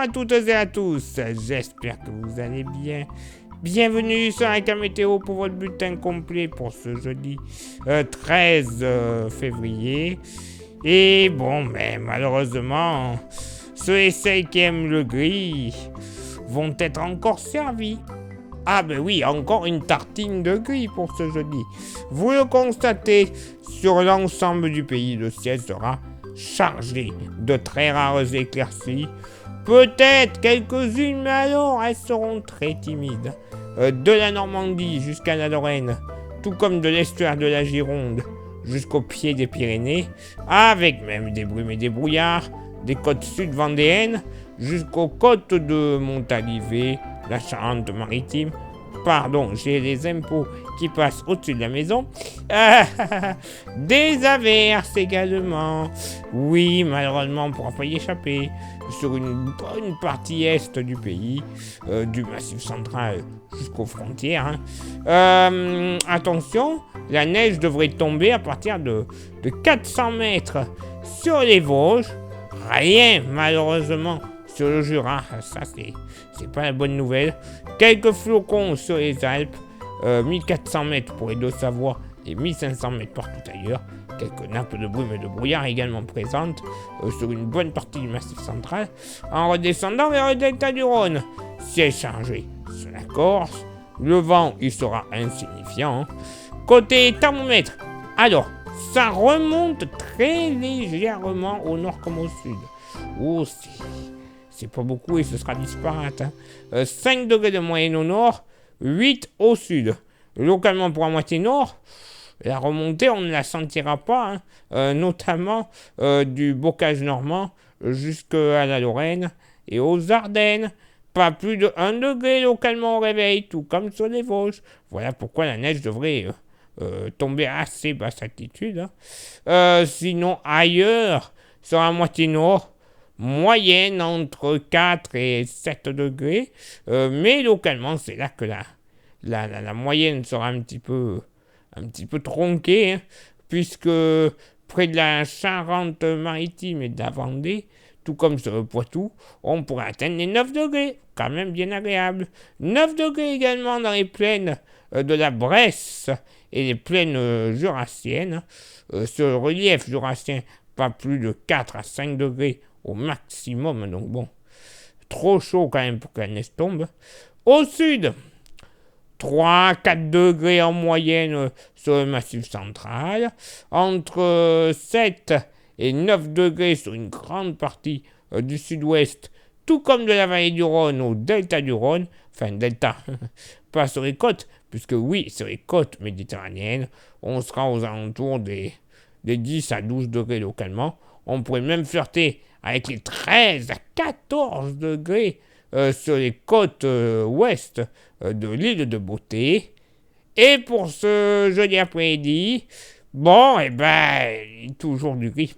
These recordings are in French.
à toutes et à tous, j'espère que vous allez bien. Bienvenue sur la météo pour votre bulletin complet pour ce jeudi 13 février. Et bon, mais malheureusement, ceux et celles qui aiment le gris vont être encore servis. Ah ben oui, encore une tartine de gris pour ce jeudi. Vous le constatez, sur l'ensemble du pays, le ciel sera chargé de très rares éclaircies. Peut-être quelques-unes, mais alors elles seront très timides. De la Normandie jusqu'à la Lorraine, tout comme de l'estuaire de la Gironde jusqu'au pied des Pyrénées, avec même des brumes et des brouillards, des côtes sud vendéennes jusqu'aux côtes de Montalivet, la Charente-Maritime. Pardon, j'ai les impôts qui passent au-dessus de la maison. Des averses également. Oui, malheureusement, on ne pourra pas y échapper. Sur une bonne partie est du pays, du Massif central jusqu'aux frontières. Attention, la neige devrait tomber à partir de 400 mètres sur les Vosges. Rien, malheureusement, sur le Jura. Ça, c'est pas la bonne nouvelle. Quelques flocons sur les Alpes, 1400 mètres pour les Deux-Savoie et 1500 mètres partout ailleurs. Quelques nappes de brume et de brouillard également présentes sur une bonne partie du Massif central. En redescendant vers le delta du Rhône, ciel chargé sur la Corse. Le vent, il sera insignifiant. Côté thermomètre, alors, ça remonte très légèrement au nord comme au sud. Oh, c'est pas beaucoup et ce sera disparate. 5 degrés de moyenne au nord, 8 au sud. Localement pour la moitié nord, la remontée, on ne la sentira pas, notamment du bocage normand jusqu'à la Lorraine et aux Ardennes. Pas plus de 1 degré localement au réveil, tout comme sur les Vosges. Voilà pourquoi la neige devrait tomber à assez basse altitude. Sinon, ailleurs, sur la moitié nord, moyenne entre 4 et 7 degrés. Mais localement, c'est là que la moyenne sera un petit peu tronquée, puisque près de la Charente-Maritime et de la Vendée, tout comme sur le Poitou, on pourrait atteindre les 9 degrés, quand même bien agréable. 9 degrés également dans les plaines de la Bresse et les plaines jurassiennes. Sur le relief jurassien, pas plus de 4 à 5 degrés au maximum, donc bon, trop chaud quand même pour que la neige tombe. Au sud, 3-4 degrés en moyenne sur le Massif central, entre 7 et 9 degrés sur une grande partie du sud-ouest, tout comme de la vallée du Rhône au delta du Rhône, enfin delta, pas sur les côtes, puisque oui, sur les côtes méditerranéennes, on sera aux alentours des 10 à 12 degrés localement. On pourrait même flirter avec les 13 à 14 degrés sur les côtes ouest de l'île de Beauté. Et pour ce jeudi après-midi, bon, toujours du gris.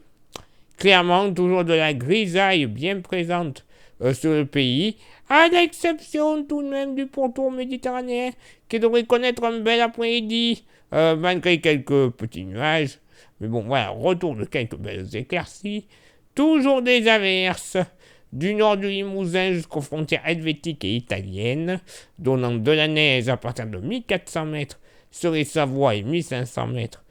Clairement, toujours de la grisaille bien présente sur le pays, à l'exception tout de même du pourtour méditerranéen, qui devrait connaître un bel après-midi, malgré quelques petits nuages. Mais bon, voilà, retour de quelques belles éclaircies. Toujours des averses du nord du Limousin jusqu'aux frontières helvétiques et italiennes, donnant de la neige à partir de 1400 mètres sur les Savoies et 1500 mètres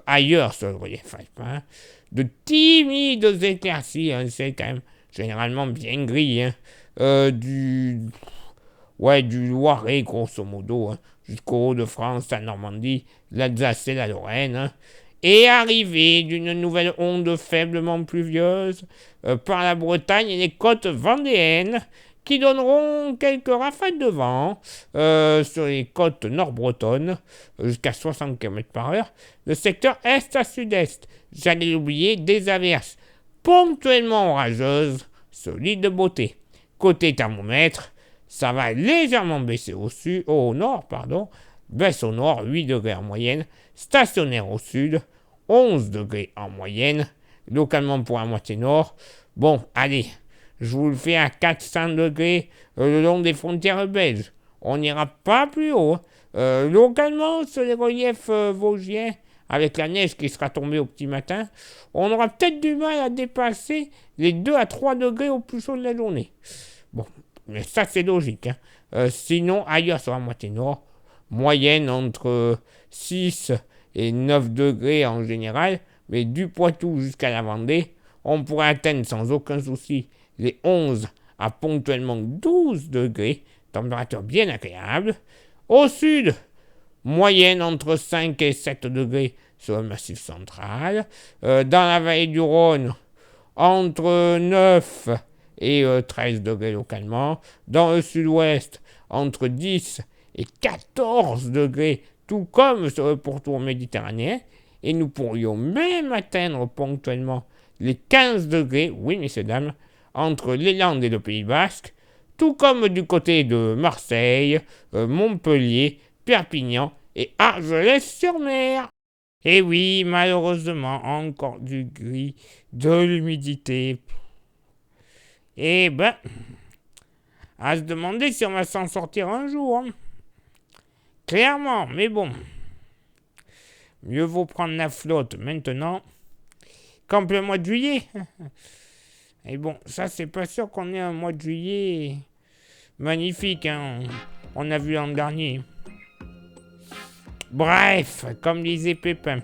ailleurs sur le relief alpin. De timides éclaircies, c'est quand même généralement bien gris, du Loiret grosso modo, jusqu'au Hauts-de-France, la Normandie, l'Alsace et la Lorraine. Et arrivée d'une nouvelle onde faiblement pluvieuse par la Bretagne et les côtes vendéennes, qui donneront quelques rafales de vent sur les côtes nord-bretonnes jusqu'à 60 km/h. Le secteur est à sud-est, j'allais l'oublier, des averses ponctuellement orageuses sur l'île de Beauté. Côté thermomètre, ça va légèrement baisser au nord, baisse au nord, 8 degrés en moyenne, stationnaire au sud, 11 degrés en moyenne, localement pour la moitié nord. Bon, allez, je vous le fais à 400 degrés le long des frontières belges. On n'ira pas plus haut. Localement, sur les reliefs vosgiens, avec la neige qui sera tombée au petit matin, on aura peut-être du mal à dépasser les 2 à 3 degrés au plus chaud de la journée. Bon, mais ça c'est logique. Sinon, ailleurs sur la moitié nord, moyenne entre 6 et 9 degrés en général, mais du Poitou jusqu'à la Vendée, on pourrait atteindre sans aucun souci les 11 à ponctuellement 12 degrés, température bien agréable. Au sud, moyenne entre 5 et 7 degrés sur le massif central. Dans la vallée du Rhône, entre 9 et 13 degrés localement. Dans le sud-ouest, entre 10 et 14 degrés, tout comme sur le pourtour méditerranéen. Et nous pourrions même atteindre ponctuellement les 15 degrés, oui messieurs dames, entre les Landes et le Pays Basque, tout comme du côté de Marseille, Montpellier, Perpignan et Argelès-sur-Mer. Et oui, malheureusement, encore du gris, de l'humidité. Eh ben, à se demander si on va s'en sortir un jour. Hein. Clairement, mais bon. Mieux vaut prendre la flotte maintenant qu'en plein mois de juillet. Et bon, ça c'est pas sûr qu'on ait un mois de juillet magnifique. Hein. On a vu l'an dernier. Bref, comme disait Pépin,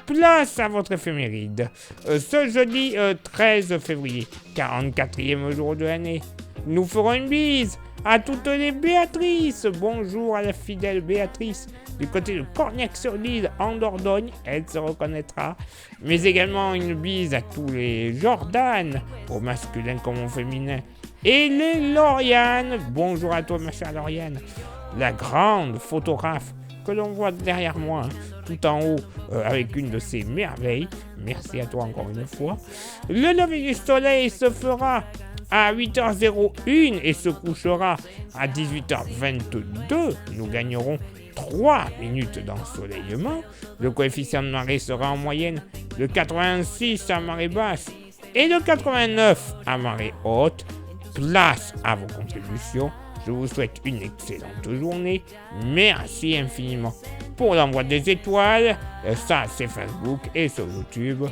place à votre éphéméride. Ce jeudi 13 février, 44e jour de l'année, nous ferons une bise à toutes les Béatrices. Bonjour à la fidèle Béatrice du côté de Corniac-sur-l'Île en Dordogne, elle se reconnaîtra. Mais également une bise à tous les Jordan, au masculin comme au féminin. Et les Lauriane, bonjour à toi ma chère Lauriane, la grande photographe que l'on voit derrière moi, tout en haut, avec une de ces merveilles. Merci à toi encore une fois. Le lever du soleil se fera à 8h01 et se couchera à 18h22. Nous gagnerons 3 minutes d'ensoleillement. Le coefficient de marée sera en moyenne de 86 à marée basse et de 89 à marée haute. Place à vos contributions. Je vous souhaite une excellente journée. Merci infiniment pour l'envoi des étoiles. Ça, c'est Facebook et sur YouTube.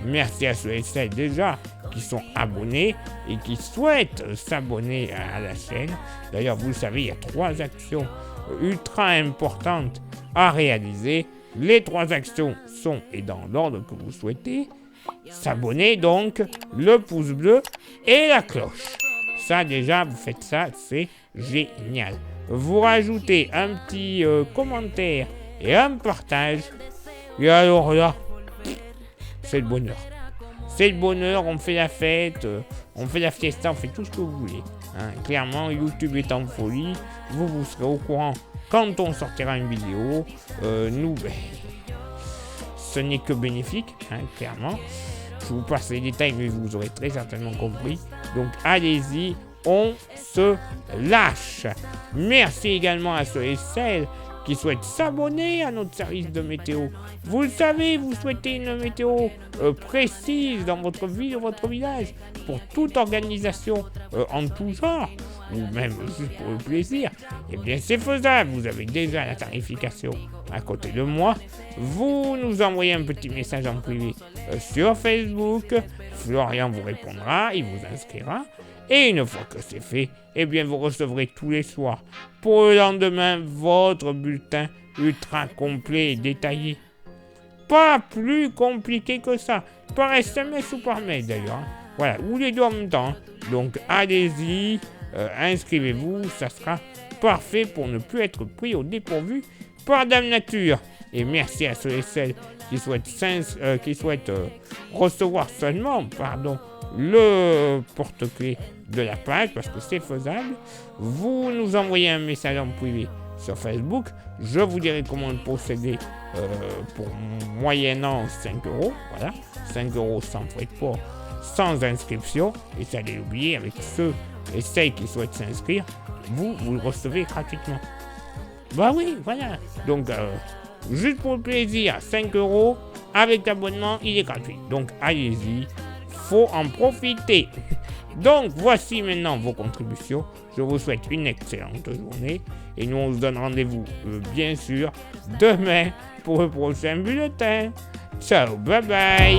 Merci à ceux et celles déjà qui sont abonnés et qui souhaitent s'abonner à la chaîne. D'ailleurs, vous le savez, il y a 3 actions ultra importantes à réaliser. Les 3 actions sont, et dans l'ordre que vous souhaitez, s'abonner donc, le pouce bleu et la cloche. Ça déjà, vous faites ça, c'est génial. Vous rajoutez un petit commentaire et un partage. Et alors là, c'est le bonheur. C'est le bonheur, on fait la fête, on fait la fiesta, on fait tout ce que vous voulez. Hein. Clairement, YouTube est en folie. Vous serez au courant quand on sortira une vidéo. Nous, ce n'est que bénéfique, hein, clairement. Je vous passe les détails, mais vous aurez très certainement compris. Donc allez-y, on se lâche. Merci également à ceux et celles qui souhaitent s'abonner à notre service de météo. Vous le savez, vous souhaitez une météo précise dans votre ville ou votre village pour toute organisation en tout genre, ou même juste pour le plaisir. Eh bien, c'est faisable. Vous avez déjà la tarification à côté de moi. Vous nous envoyez un petit message en privé sur Facebook. Florian vous répondra, il vous inscrira. Et une fois que c'est fait, eh bien vous recevrez tous les soirs pour le lendemain votre bulletin ultra complet et détaillé. Pas plus compliqué que ça. Par SMS ou par mail d'ailleurs. Hein. Voilà, ou les deux en même temps. Hein. Donc allez-y, inscrivez-vous, ça sera parfait pour ne plus être pris au dépourvu par Dame Nature. Et merci à ceux et celles qui souhaitent recevoir seulement, le porte-clés de la page, parce que c'est faisable. Vous nous envoyez un message en privé sur Facebook. Je vous dirai comment le procéder pour moyennant 5 €. Voilà, 5 € sans frais de port, sans inscription. Et ça allez l'oublier, avec ceux et celles qui souhaitent s'inscrire, vous le recevez gratuitement. Bah oui, voilà. Donc, juste pour le plaisir, 5 €. Avec l'abonnement, il est gratuit. Donc, allez-y. Faut en profiter. Donc voici maintenant vos contributions. Je vous souhaite une excellente journée et nous on se donne rendez-vous bien sûr demain pour le prochain bulletin. Ciao, bye bye.